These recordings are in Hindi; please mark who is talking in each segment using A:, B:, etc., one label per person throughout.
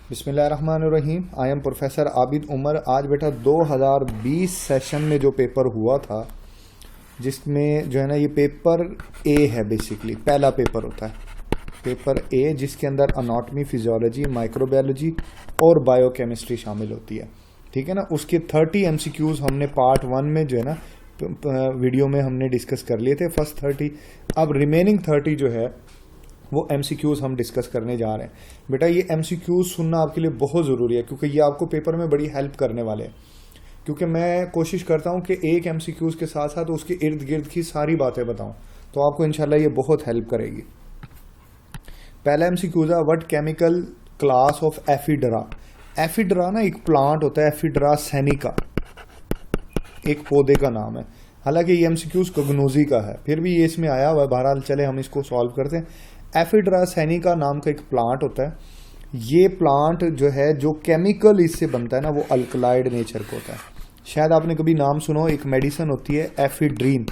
A: बिस्मिल्लाहिर्रहमानिर्रहीम। I am professor Abid Umar. आज बेटा 2020 सेशन में जो पेपर हुआ था, जिसमें जो है ना, ये पेपर ए है, बेसिकली पहला पेपर होता है पेपर ए, जिसके अंदर अनाटमी, फिजियोलॉजी, माइक्रोबायोलॉजी और बायोकेमिस्ट्री शामिल होती है। ठीक है ना। उसके 30 एमसीक्यूज़ हमने पार्ट 1 में जो है ना वीडियो में हमने डिस्कस कर लिए थे, फर्स्ट 30। अब रिमेनिंग 30 जो है वो एमसीक्यूज़ हम डिस्कस करने जा रहे हैं। बेटा ये एमसीक्यूज़ सुनना आपके लिए बहुत ज़रूरी है, क्योंकि ये आपको पेपर में बड़ी हेल्प करने वाले हैं। क्योंकि मैं कोशिश करता हूँ कि एक एमसीक्यूज़ के साथ साथ उसके इर्द गिर्द की सारी बातें बताऊँ, तो आपको इंशाल्लाह ये बहुत हेल्प करेगी। पहला एमसीक्यूज़ है, what chemical class of ephedra. Ephedra ना एक प्लांट होता है, एफिड्रा सैनिका एक पौधे का नाम है। हालांकि ये एमसीक्यूज़ कोग्नोजी का है, फिर भी ये इसमें आया हुआ है। बहरहाल चले हम इसको सॉल्व करते हैं। एफिड्रा सैनिका नाम का एक प्लांट होता है। ये प्लांट जो है, जो केमिकल इससे बनता है ना, वो अल्कलाइड नेचर का होता है। शायद आपने कभी नाम सुनो, एक मेडिसिन होती है एफिड्रीन,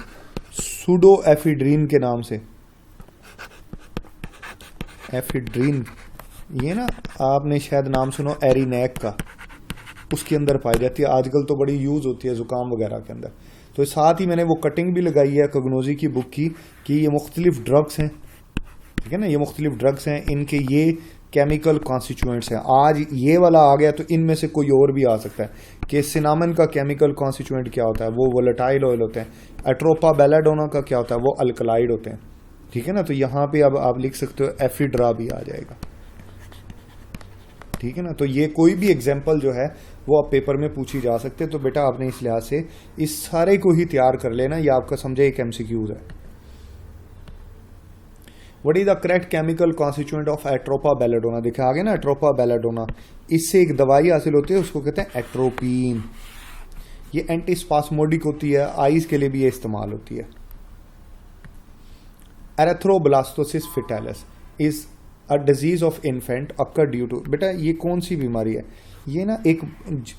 A: सूडो एफिड्रीन के नाम से। एफिड्रीन, ये ना आपने शायद नाम सुनो एरिनेक का, उसके अंदर पाई जाती है। आजकल तो बड़ी यूज़ होती है ज़ुकाम वगैरह के अंदर। तो साथ ही मैंने वो कटिंग भी लगाई है कोग्नोजी की बुक की, कि ये मुख्तलिफ ड्रग्स हैं। ठीक है ना, ये मुख्तलिफ ड्रग्स हैं, इनके ये केमिकल कॉन्स्टिट्यूएंट्स हैं। आज ये वाला आ गया तो इनमें से कोई और भी आ सकता है कि सिनामन का केमिकल कॉन्स्टिट्यूएंट क्या होता है, वो वोलेटाइल ऑयल होते हैं। एट्रोपा बेलाडोना का क्या होता है, वो अल्कलाइड होते हैं। ठीक है ना। तो यहाँ पे अब आप लिख सकते हो एफिड्रा भी आ जाएगा। ठीक है ना। तो ये कोई भी एग्जाम्पल जो है वो आप पेपर में पूछी जा सकते हैं। तो बेटा आपने इस लिहाज से इस सारे को ही तैयार कर लेना, ये आपका समझे एक एमसीक्यूज है। What is the correct chemical constituent of Atropa belladonna. देखा आगे ना, एट्रोपा बेलाडोना, इससे एक दवाई हासिल होती है, उसको कहते हैं एट्रोपिन। ये एंटीस्पास्मोडिक होती है, आइज के लिए भी ये इस्तेमाल होती है। Erythroblastosis fetalis is a disease of infant occur due to. बेटा ये कौन सी बीमारी है, ये ना एक,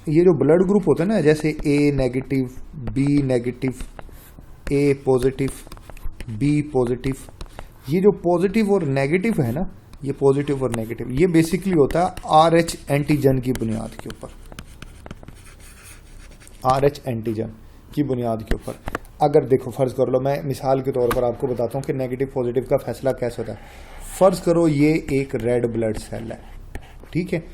A: ये जो ब्लड ग्रुप होता है ना, जैसे ए नेगेटिव, बी नेगेटिव, ए पॉजिटिव, बी पॉजिटिव, ये जो पॉजिटिव और नेगेटिव है ना, ये पॉजिटिव और नेगेटिव, ये बेसिकली होता है आरएच एंटीजन की बुनियाद के ऊपर। आरएच एंटीजन की बुनियाद के ऊपर अगर देखो, फर्ज कर लो, मैं मिसाल के तौर पर आपको बताता हूँ कि नेगेटिव पॉजिटिव का फैसला कैसे होता है। फर्ज करो ये एक रेड ब्लड सेल है, ठीक है।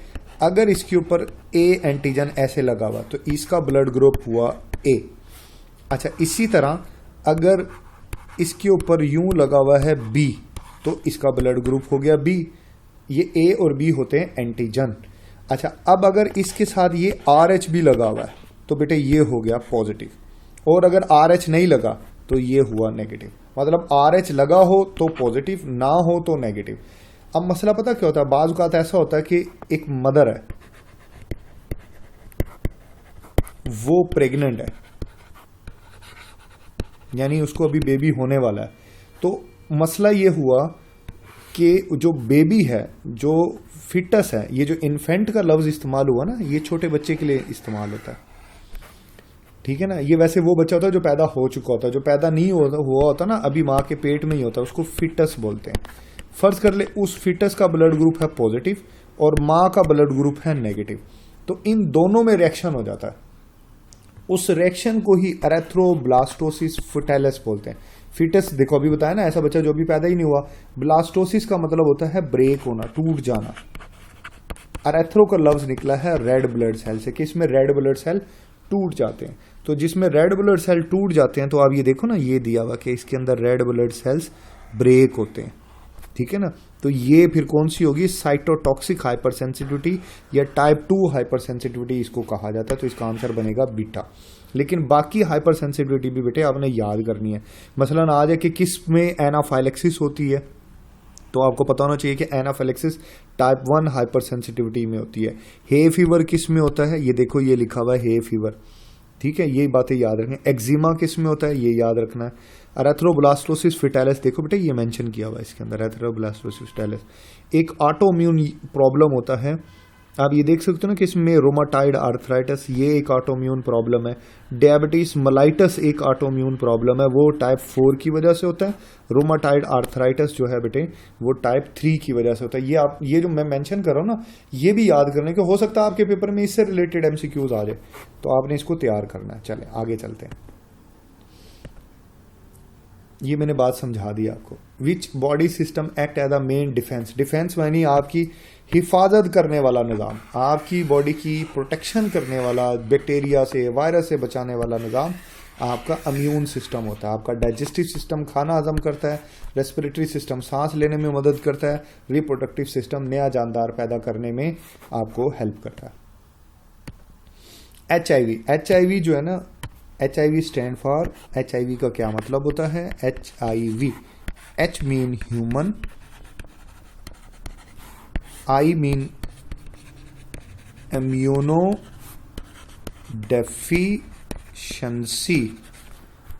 A: अगर इसके ऊपर ए एंटीजन ऐसे लगा हुआ तो इसका ब्लड ग्रुप हुआ ए। अच्छा, इसी तरह अगर इसके ऊपर यूं लगा हुआ है बी, तो इसका ब्लड ग्रुप हो गया बी। ये ए और बी होते हैं एंटीजन। अच्छा, अब अगर इसके साथ ये आर एच भी लगा हुआ है तो बेटे ये हो गया पॉजिटिव, और अगर आर एच नहीं लगा तो ये हुआ नेगेटिव। मतलब आर एच लगा हो तो पॉजिटिव, ना हो तो नेगेटिव। अब मसला पता क्या होता है, बाज़ औक़ात ऐसा होता है कि एक मदर है, वो प्रेग्नेंट है, यानी उसको अभी बेबी होने वाला है। तो मसला ये हुआ कि जो बेबी है, जो फिटस है, ये जो इन्फेंट का लफ्ज़ इस्तेमाल हुआ ना, ये छोटे बच्चे के लिए इस्तेमाल होता है। ठीक है ना। ये वैसे वो बच्चा होता है जो पैदा हो चुका होता है, जो पैदा नहीं हुआ होता ना, अभी माँ के पेट में ही होता है, उसको फिटस बोलते हैं। फर्ज कर ले उस फिटस का ब्लड ग्रुप है पॉजिटिव और माँ का ब्लड ग्रुप है नेगेटिव, तो इन दोनों में रिएक्शन हो जाता है। उस रिएक्शन को ही एरेथ्रोब्लास्टोसिस फिटालिस बोलते हैं। फिटस देखो अभी बताया ना, ऐसा बच्चा जो अभी पैदा ही नहीं हुआ। ब्लास्टोसिस का मतलब होता है ब्रेक होना, टूट जाना। एरेथ्रो का लफ्ज निकला है रेड ब्लड सेल से, कि इसमें रेड ब्लड सेल टूट जाते हैं। तो जिसमें रेड ब्लड सेल टूट जाते हैं, तो आप ये देखो ना, ये दिया हुआ कि इसके अंदर रेड ब्लड सेल्स ब्रेक होते हैं। ठीक है ना। तो ये फिर कौन सी होगी, साइटोटॉक्सिक हाइपर सेंसिटिविटी या टाइप 2 हाइपर सेंसिटिविटी इसको कहा जाता है। तो इसका आंसर बनेगा बीटा। लेकिन बाकी हाइपर सेंसिटिविटी भी बेटे आपने याद करनी है। मसलन आज है कि किस में एनाफाइलेक्सिस होती है, तो आपको पता होना चाहिए कि एनाफाइलेक्सिस टाइप 1 हाइपर सेंसिटिविटी में होती है। हे फीवर किस में होता है, ये देखो ये लिखा हुआ है हे फीवर। ठीक है, ये बातें याद रखनी। एक्जिमा किस में होता है, ये याद रखना है। एरेथ्रोब्लास्टोसिस फिटालिस देखो बेटा, ये मेंशन किया हुआ है इसके अंदर, एरेथ्रोब्लास्टोसिस फिटालिस। एक ऑटोइम्यून प्रॉब्लम होता है आप ये देख सकते हो ना कि इसमें रोमाटाइड आर्थराइटिस ये एक ऑटोम्यून प्रॉब्लम है, डायबिटीज मेलाइटस एक ऑटोम्यून प्रॉब्लम है, वो टाइप 4 की वजह से होता है। रोमाटाइड आर्थराइटिस जो है बेटे वो टाइप 3 की वजह से होता है। ये आप ये जो मैं मेंशन कर रहा हूँ ना, ये भी याद करने के, हो सकता है आपके पेपर में इससे रिलेटेड एमसीक्यूज आ जाए, तो आपने इसको तैयार करना है। चले आगे चलते हैं। ये मैंने बात समझा दी आपको। Which body system act as the main defence, defence यानी आपकी हिफाजत करने वाला निज़ाम, आपकी बॉडी की प्रोटेक्शन करने वाला, बैक्टीरिया से वायरस से बचाने वाला निज़ाम आपका इम्यून सिस्टम होता है। आपका डाइजेस्टिव सिस्टम खाना हजम करता है, रेस्पिरेटरी सिस्टम सांस लेने में मदद करता है, रिप्रोडक्टिव सिस्टम नया जानदार पैदा करने में आपको हेल्प करता है। HIV, HIV जो है ना, HIV स्टैंड फॉर, HIV का क्या मतलब होता है? HIV, H mean human, I mean immuno deficiency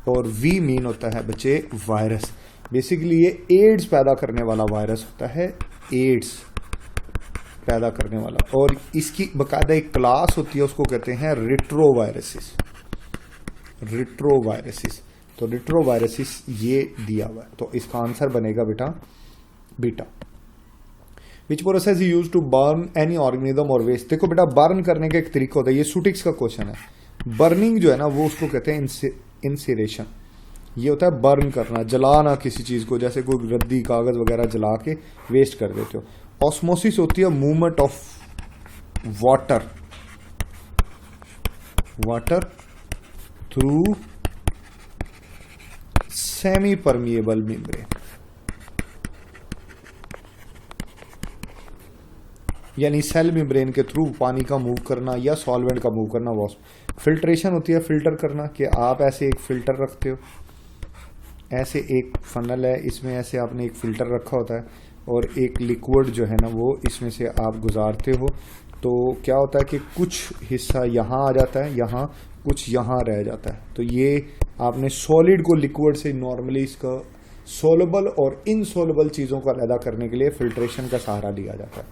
A: और V मीन होता है बच्चे वायरस। बेसिकली ये एड्स पैदा करने वाला वायरस होता है, एड्स पैदा करने वाला, और इसकी बाकायदा एक क्लास होती है, उसको कहते हैं रिट्रोवायरसिस। रिट्रोवायरसिस, तो रिट्रोवायरसिस ये दिया हुआ है, तो इसका आंसर बनेगा बेटा बीटा। Which process you use to burn any organism और वेस्ट। देखो बेटा बर्न करने का एक तरीका होता है, ये सुटिक्स का क्वेश्चन है। बर्निंग जो है ना वो उसको कहते हैं इंसिरेशन। ये होता है बर्न करना, जलाना किसी चीज को, जैसे कोई रद्दी कागज वगैरह जला के वेस्ट कर देते हो। ऑस्मोसिस होती है movement of water through semi permeable membrane, यानी सेल मेम्ब्रेन के थ्रू पानी का मूव करना या सॉल्वेंट का मूव करना। वॉश फिल्ट्रेशन होती है फिल्टर करना, कि आप ऐसे एक फिल्टर रखते हो, ऐसे एक फनल है, इसमें ऐसे आपने एक फिल्टर रखा होता है और एक लिक्विड जो है ना वो इसमें से आप गुजारते हो, तो क्या होता है कि कुछ हिस्सा यहाँ आ जाता है, यहाँ कुछ यहाँ रह जाता है। तो ये आपने सॉलिड को लिक्विड से नॉर्मली इसका सोलेबल और इनसोलेबल चीज़ों को अलग करने के लिए फिल्ट्रेशन का सहारा लिया जाता है।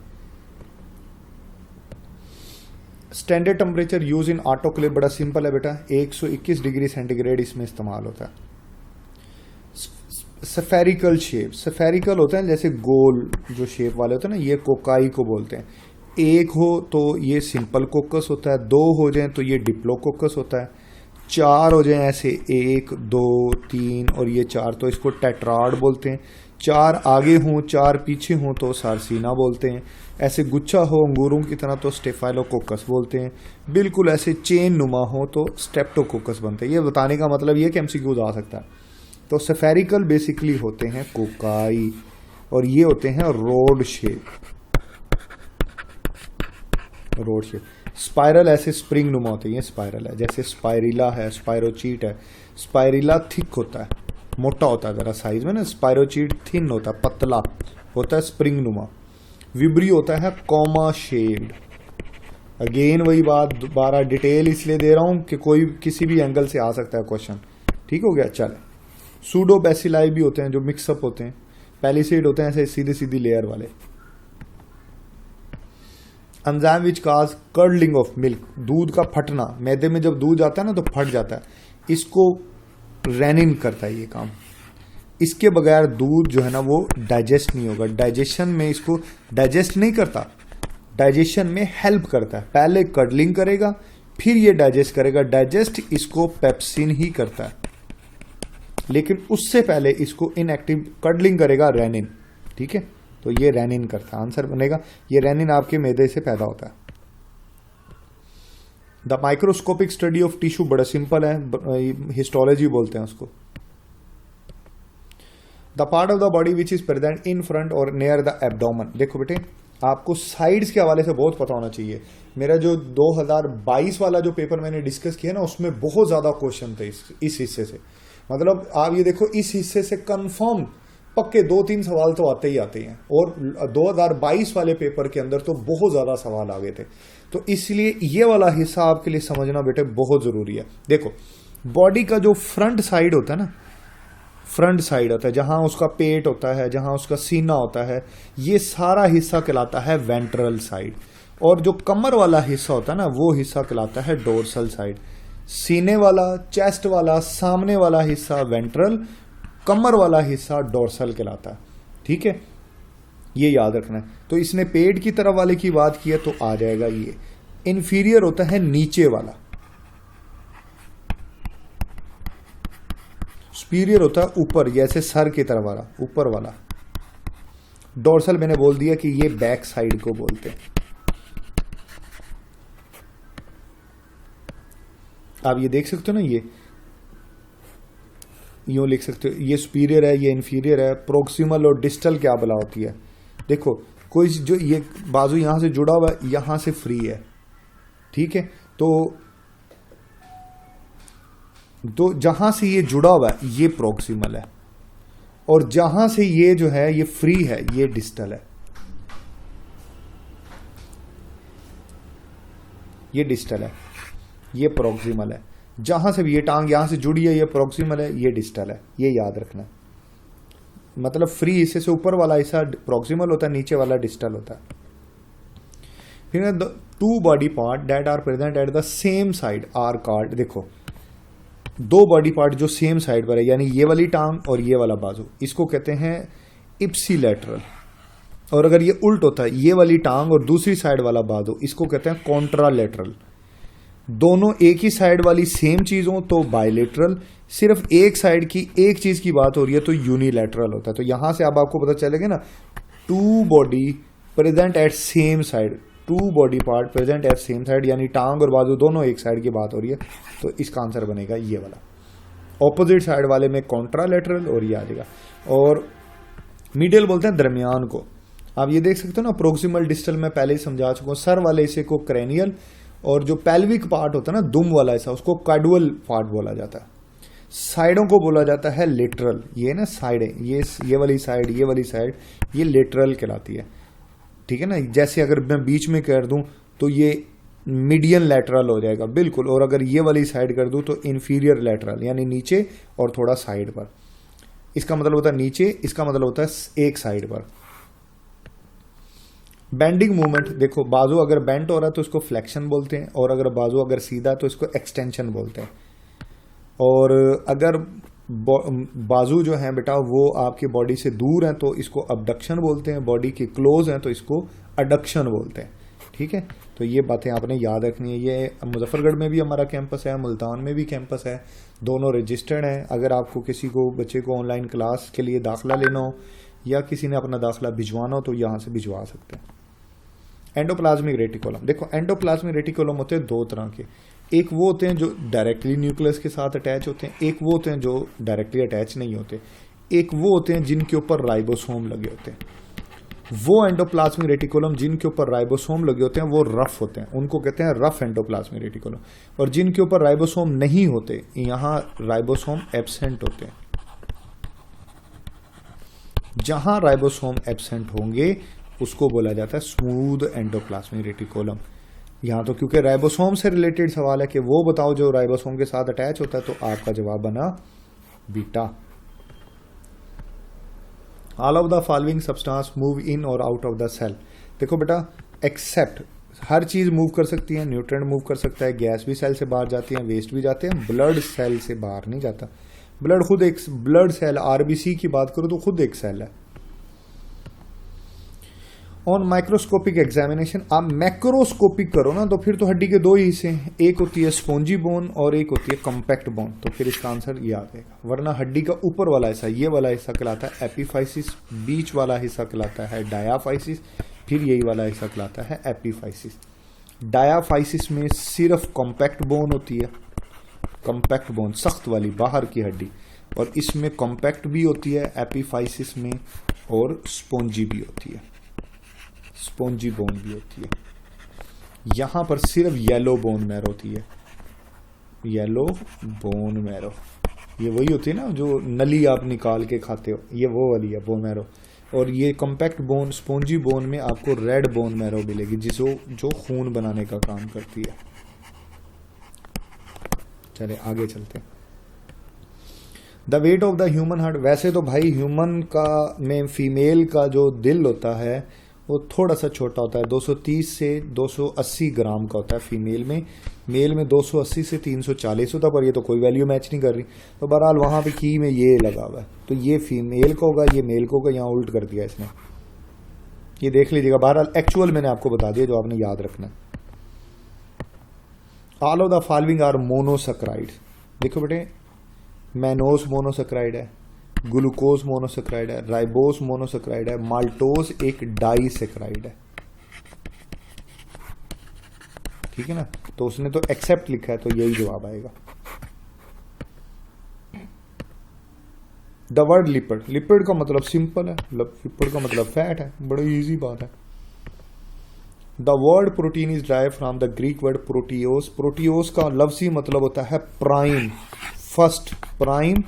A: Standard temperature use in autoclave बड़ा सिंपल है बेटा, 121 डिग्री सेंटीग्रेड इसमें इस्तेमाल होता है। सफेरिकल शेप, सफेरिकल होता है जैसे गोल जो शेप वाले होते हैं ना, ये कोकाई को बोलते हैं। एक हो तो ये सिंपल कोकस होता है, दो हो जाए तो ये डिप्लोकोकस होता है, चार हो जाए ऐसे 1 2 3 और ये 4 तो इसको टेट्राड बोलते हैं। चार आगे हों चार पीछे हों तो सार्सिना बोलते हैं। ऐसे गुच्छा हो अंगूरों की तरह तो स्टेफाइलोकोकस बोलते हैं। बिल्कुल ऐसे चेन नुमा हो तो स्टेप्टोकोकस बनते हैं। ये बताने का मतलब ये कि एमसीक्यूज आ सकता है। तो सफेरिकल बेसिकली होते हैं कोकाई और ये होते हैं rod shape, rod shape. Spiral ऐसे स्प्रिंग नुमा होते हैं, ये स्पाइरल है। जैसे स्पाइरिला है, स्पाइरोचीट है। स्पाइरिला थिक होता है, मोटा होता है जरा साइज में ना, स्पाइरोचीट थिन होता है, पतला होता है, स्प्रिंग नुमा। विब्रियो होता है कॉमा शेड। अगेन वही बात, दोबारा डिटेल इसलिए दे रहा हूं कि कोई किसी भी एंगल से आ सकता है क्वेश्चन। ठीक हो गया, चले। सूडोबैसिलाई भी होते हैं जो मिक्सअप होते हैं। पैलिसेड होते हैं ऐसे सीधी सीधी लेयर वाले। Enzyme which cause curdling of milk, दूध का फटना, मैदे में जब दूध जाता है ना तो फट जाता है, इसको रेनिन करता है ये काम। इसके बगैर दूध जो है ना वो डाइजेस्ट नहीं होगा। डाइजेशन में इसको डाइजेस्ट नहीं करता, डाइजेशन में हेल्प करता है। पहले कर्डलिंग करेगा फिर ये डाइजेस्ट करेगा। डाइजेस्ट इसको पेप्सिन ही करता है, लेकिन उससे पहले इसको इनएक्टिव कर्डलिंग करेगा रेनिन। ठीक है, तो ये रेनिन करता है। आंसर बनेगा ये रेनिन आपके मैदे से पैदा होता है। The microscopic study of tissue बड़ा सिंपल है, हिस्टोलॉजी बोलते हैं उसको। The part of the body which is present in front और नियर द एब्डोमेन। देखो बेटे आपको साइड्स के हवाले से बहुत पता होना चाहिए। मेरा जो 2022 वाला जो पेपर मैंने डिस्कस किया ना उसमें बहुत ज्यादा क्वेश्चन थे इस हिस्से से। मतलब आप ये देखो इस हिस्से से कंफर्म पक्के 2-3 सवाल तो आते ही आते हैं, और 2022 वाले पेपर के अंदर तो बहुत ज्यादा सवाल आ गए थे। तो इसलिए ये वाला हिस्सा आपके लिए समझना बेटे बहुत जरूरी है। देखो बॉडी का जो फ्रंट साइड होता है ना, फ्रंट साइड होता है जहां उसका पेट होता है, जहां उसका सीना होता है, ये सारा हिस्सा कहलाता है वेंट्रल साइड। और जो कमर वाला हिस्सा होता है ना, वो हिस्सा कहलाता है डोर्सल साइड। सीने वाला, चेस्ट वाला, सामने वाला हिस्सा वेंट्रल, कमर वाला हिस्सा डोर्सल कहलाता है। ठीक है, ये याद रखना है। तो इसने पेट की तरफ वाले की बात की है तो आ जाएगा ये। इंफीरियर होता है नीचे वाला, सुपीरियर होता है ऊपर, जैसे सर की तरफ वाला, ऊपर वाला। डोर्सल मैंने बोल दिया कि ये बैक साइड को बोलते हैं। आप ये देख सकते हो ना, ये यूं लिख सकते हो, ये सुपीरियर है, ये इंफीरियर है। प्रोक्सिमल और डिस्टल क्या बला होती है? देखो, कोई जो ये बाजू यहां से जुड़ा हुआ है, यहां से फ्री है। ठीक है, तो जहां से ये जुड़ा हुआ है ये प्रोक्सिमल है, और जहां से ये जो है ये फ्री है ये डिस्टल है। ये डिस्टल है, ये प्रोक्सिमल है। जहां से भी ये टांग यहां से जुड़ी है ये प्रोक्सिमल है, ये डिस्टल है। ये याद रखना। मतलब फ्री हिस्से से ऊपर वाला हिस्सा प्रोक्सिमल होता है, नीचे वाला डिस्टल होता है। फिर two body part that are present at the same side are called. देखो, दो बॉडी पार्ट जो सेम साइड पर है, यानी ये वाली टांग और ये वाला बाजू, इसको कहते हैं इप्सिलेटरल। और अगर ये उल्ट होता है, ये वाली टांग और दूसरी साइड वाला बाजू, इसको कहते हैं कॉन्ट्रालेटरल। दोनों एक ही साइड वाली सेम चीज हो तो बायलेटरल। सिर्फ एक साइड की एक चीज की बात हो रही है तो यूनिलैटरल होता है। तो यहां से अब आपको पता चलेगा ना, two body present at same side, two body part present at same side, यानी टांग और बाजू दोनों एक साइड की बात हो रही है, तो इसका आंसर बनेगा ये वाला। ऑपोजिट साइड वाले में कॉन्ट्रालेटरल, और ये आ जाएगा। और मीडियल बोलते हैं दरमियान को। आप ये देख सकते हो ना, प्रोक्सिमल डिस्टल में पहले ही समझा चुका हूं। सर वाले हिस्से को क्रेनियल, और जो पेल्विक पार्ट होता है ना, दुम वाला हिस्सा, उसको कार्डुअल पार्ट बोला जाता है। साइडों को बोला जाता है लेटरल। ये ना साइडें, ये वाली साइड, ये वाली साइड, ये लेटरल कहलाती है। ठीक है ना, जैसे अगर मैं बीच में कर दूं तो ये मीडियन लेटरल हो जाएगा, बिल्कुल। और अगर ये वाली साइड कर दूं तो इंफीरियर लेटरल, यानी नीचे और थोड़ा साइड पर। इसका मतलब होता है नीचे, इसका मतलब होता है एक साइड पर। बेंडिंग मूवमेंट, देखो बाजू अगर बेंट हो रहा है तो इसको फ्लेक्शन बोलते हैं, और अगर बाजू अगर सीधा तो इसको एक्सटेंशन बोलते हैं। और अगर बाजू जो है बेटा वो आपकी बॉडी से दूर है तो इसको अबडक्शन बोलते हैं, बॉडी के क्लोज हैं तो इसको अडक्शन बोलते हैं। ठीक है, तो ये बातें आपने याद रखनी है। ये मुजफ्फरगढ़ में भी हमारा कैंपस है, मुल्तान में भी कैंपस है, दोनों रजिस्टर्ड हैं। अगर आपको किसी को बच्चे को ऑनलाइन क्लास के लिए दाखिला लेना हो या किसी ने अपना दाखिला भिजवाना हो तो यहाँ से भिजवा सकते हैं। एंडोप्लाज्मिक रेटिकुलम, देखो एंडोप्लाज्मिक रेटिकुलम होते हैं दो तरह के। एक वो होते हैं जो डायरेक्टली न्यूक्लियस के साथ अटैच होते हैं, एक वो होते हैं जो डायरेक्टली अटैच नहीं होते, एक वो होते हैं जिनके ऊपर राइबोसोम लगे होते हैं। वो एंडोप्लाज्मिक रेटिकुलम जिनके ऊपर राइबोसोम लगे होते हैं वो रफ होते हैं, उनको कहते हैं रफ एंडोप्लाज्मिक रेटिकुलम। और जिनके ऊपर राइबोसोम नहीं होते, यहाँ राइबोसोम एब्सेंट होते हैं। जहां राइबोसोम एब्सेंट होंगे उसको बोला जाता है स्मूथ एंडोप्लाज्मिक रेटिकुलम। यहां तो क्योंकि राइबोसोम से रिलेटेड सवाल है कि वो बताओ जो राइबोसोम के साथ अटैच होता है, तो आपका जवाब बना beta. All of the following substance move in और आउट ऑफ द सेल। देखो बेटा, एक्सेप्ट, हर चीज मूव कर सकती है, न्यूट्रिएंट मूव कर सकता है, गैस भी सेल से बाहर जाती है, वेस्ट भी जाते हैं, ब्लड सेल से बाहर नहीं जाता। ब्लड खुद एक ब्लड सेल, आरबीसी की बात करो तो खुद एक सेल है। ऑन माइक्रोस्कोपिक एग्जामिनेशन, आप मैक्रोस्कोपिक करो ना तो फिर तो हड्डी के दो ही हिस्से हैं, एक होती है स्पॉन्जी बोन और एक होती है कॉम्पैक्ट बोन, तो फिर इसका आंसर ये आ जाएगा। वरना हड्डी का ऊपर वाला हिस्सा, ये वाला हिस्सा कहलाता है एपिफाइसिस, बीच वाला हिस्सा कहलाता है डायाफाइसिस, फिर यही वाला हिस्सा कहलाता है एपिफाइसिस। डायाफाइसिस में सिर्फ कॉम्पैक्ट बोन होती है, कॉम्पैक्ट बोन सख्त वाली बाहर की हड्डी, और इसमें कॉम्पैक्ट भी होती है एपिफाइसिस में, और स्पॉन्जी भी होती है, स्पॉन्जी बोन भी होती है। यहां पर सिर्फ येलो बोन मैरो होती है, येलो बोन मैरो। ये वही होती है ना जो नली आप निकाल के खाते हो, ये वो वाली है बोन मैरो। और ये कॉम्पैक्ट बोन, स्पॉन्जी बोन में आपको रेड बोन मैरो मिलेगी जो खून बनाने का काम करती है। चले आगे चलते हैं। The weight of the human heart, वैसे तो भाई ह्यूमन का में फीमेल का जो दिल होता है वो थोड़ा सा छोटा होता है, 230 से 280 ग्राम का होता है फीमेल में। मेल में 280 से 340 होता है, पर ये तो कोई वैल्यू मैच नहीं कर रही। तो बहरहाल वहाँ पे की में ये लगा हुआ है, तो ये फीमेल का होगा, ये मेल का होगा, यहाँ उल्ट कर दिया इसने, ये देख लीजिएगा। बहरहाल एक्चुअल मैंने आपको बता दिया जो आपने याद रखना है। All of the following are monosaccharide. देखो बेटे, मैनोस मोनोसेक्राइड है, ग्लूकोज मोनोसेक्राइड है, राइबोस मोनोसेक्राइड है, माल्टोज एक डाइसेक्राइड है। ठीक है ना, तो उसने तो एक्सेप्ट लिखा है, तो यही जवाब आएगा। द वर्ड लिपिड, लिपिड का मतलब सिंपल है, लिपिड का मतलब फैट है, बड़ी इजी बात है। The word protein is drive from the Greek word proteios. Proteios का लफ्जी मतलब होता है प्राइम, फर्स्ट, प्राइम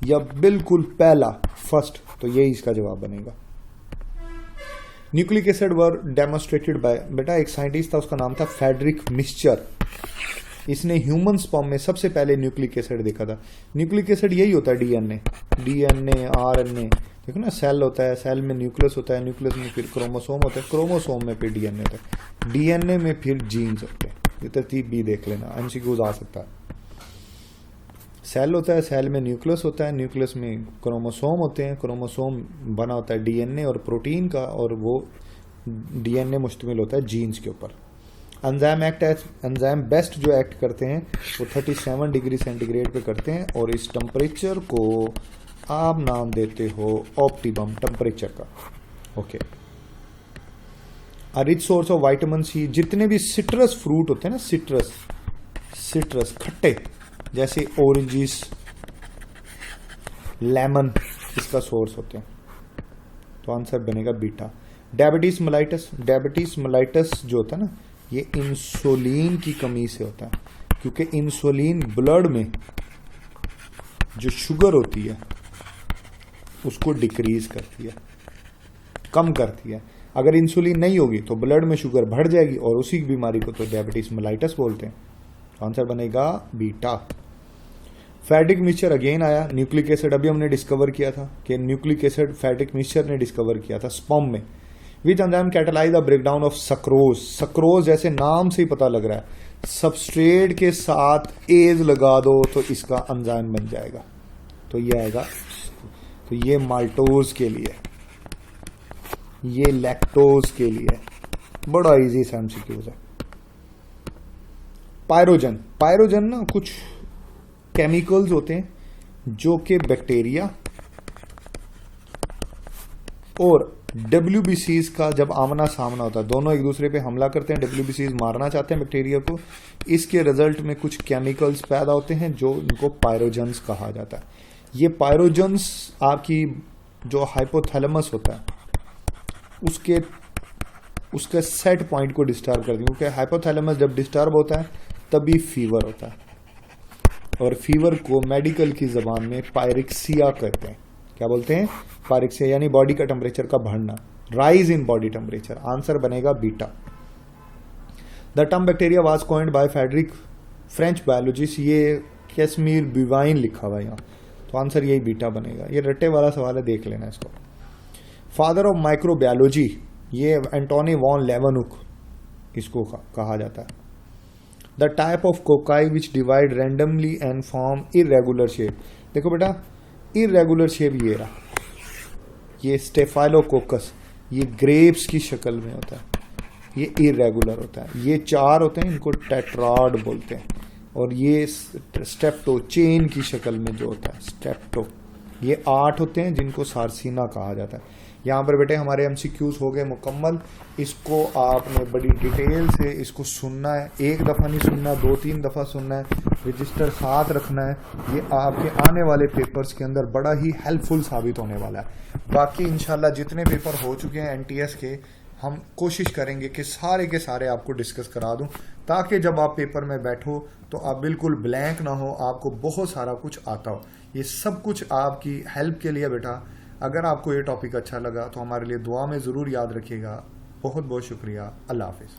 A: या बिल्कुल पहला, फर्स्ट, तो यही इसका जवाब बनेगा। न्यूक्लिक एसिड वर डेमोन्स्ट्रेटेड बाय, बेटा एक साइंटिस्ट था, उसका नाम था फ्रेडरिक मिक्सचर। इसने ह्यूमन स्पर्म में सबसे पहले न्यूक्लिक एसिड देखा था। न्यूक्लिक एसिड यही होता है, डीएनए, आरएनए। देखो ना, सेल होता है, सेल में न्यूक्लियस होता है, न्यूक्लियस में फिर क्रोमोसोम होता है, क्रोमोसोम में फिर डीएनए होता है, डीएनए में फिर जीन्स होते हैं। ये तरतीब भी देख लेना, एमसीक्यूज आ सकता है। सेल होता है, सेल में न्यूक्लियस होता है, न्यूक्लियस में क्रोमोसोम होते हैं, क्रोमोसोम बना होता है डीएनए और प्रोटीन का, और वो डीएनए मुश्तमिल होता है जीन्स के ऊपर। Enzyme act as, enzyme best जो एक्ट करते हैं वो 37 डिग्री सेंटीग्रेड पे करते हैं, और इस टेम्परेचर को आप नाम देते हो ऑप्टिमम टेम्परेचर का। Okay. A rich source of vitamin C. जितने भी सिट्रस फ्रूट होते हैं ना, सिट्रस खट्टे, जैसे ऑरेंजिस, लेमन, इसका सोर्स होते हैं, तो आंसर बनेगा beta. Diabetes mellitus, diabetes mellitus जो होता है ना, ये इंसुलिन की कमी से होता है, क्योंकि इंसुलिन ब्लड में जो शुगर होती है उसको डिक्रीज करती है, कम करती है। अगर इंसुलिन नहीं होगी तो ब्लड में शुगर बढ़ जाएगी, और उसी बीमारी को तो डायबिटीज मेलाइटस बोलते हैं। आंसर बनेगा बीटा। फैटिक मिक्सचर अगेन आया, न्यूक्लिक एसिड अभी हमने डिस्कवर किया था कि न्यूक्लिक एसिड फैटिक मिक्सचर ने डिस्कवर किया था स्पर्म में। Which enzyme catalyse the breakdown of sucrose. Sucrose जैसे नाम से ही पता लग रहा है, सबस्ट्रेट के साथ एज लगा दो तो इसका एंजाइम बन जाएगा, तो ये आएगा। तो ये माल्टोज के लिए, ये लैक्टोज के लिए, बड़ा इजी सा एमसीक्यूज है। पायरोजन, पायरोजन ना कुछ केमिकल्स होते हैं जो कि बैक्टीरिया और डब्ल्यूबीसीज का जब आमना सामना होता है, दोनों एक दूसरे पे हमला करते हैं, डब्ल्यूबीसीज मारना चाहते हैं बैक्टीरिया को, इसके रिजल्ट में कुछ केमिकल्स पैदा होते हैं जो इनको पायरोजन्स कहा जाता है। ये पायरोजन्स आपकी जो हाइपोथैलेमस होता है उसके सेट पॉइंट को डिस्टर्ब कर देंगे, क्योंकि हाइपोथैलेमस जब डिस्टर्ब होता है तभी फीवर होता है, और फीवर को मेडिकल की जबान में पायरिक्सिया कहते हैं। क्या बोलते हैं? पायरिक्सिया, यानी बॉडी का टेम्परेचर का बढ़ना, rise in body temperature. Answer बनेगा beta. The term bacteria was coined by Frederick, French biologist. ये कैसमीर बिवाइन लिखा हुआ है यहाँ, तो आंसर यही बीटा बनेगा। ये रट्टे वाला सवाल है, देख लेना इसको। फादर ऑफ माइक्रोबायोलॉजी, ये एंटोनी वॉन लेवनुक इसको कहा जाता है। The type of cocci which divide randomly and form irregular shape. देखो बेटा, इरेगुलर शेप ये रहा, ये स्टेफाइलोकोकस, ये ग्रेप्स की शक्ल में होता है, ये इरेगुलर होता है। ये चार होते हैं, इनको टेट्राड बोलते हैं, और ये स्टेप्टो, चेन की शक्ल में जो होता है स्टेप्टो, ये 8 होते हैं जिनको सारसीना कहा जाता है। यहाँ पर बेटे हमारे एमसीक्यूज हो गए मुकम्मल। इसको आपने बड़ी डिटेल से इसको सुनना है, एक दफ़ा नहीं सुनना, 2-3 दफ़ा सुनना है, रजिस्टर साथ रखना है। ये आपके आने वाले पेपर्स के अंदर बड़ा ही हेल्पफुल साबित होने वाला है। बाकी इंशाल्लाह जितने पेपर हो चुके हैं एनटीएस के, हम कोशिश करेंगे कि सारे के सारे आपको डिस्कस करा दूं, ताकि जब आप पेपर में बैठो तो आप बिल्कुल ब्लैंक ना हो, आपको बहुत सारा कुछ आता हो। ये सब कुछ आपकी हेल्प के लिए बेटा। अगर आपको ये टॉपिक अच्छा लगा तो हमारे लिए दुआ में ज़रूर याद रखिएगा। बहुत बहुत शुक्रिया। अल्लाह हाफिज़।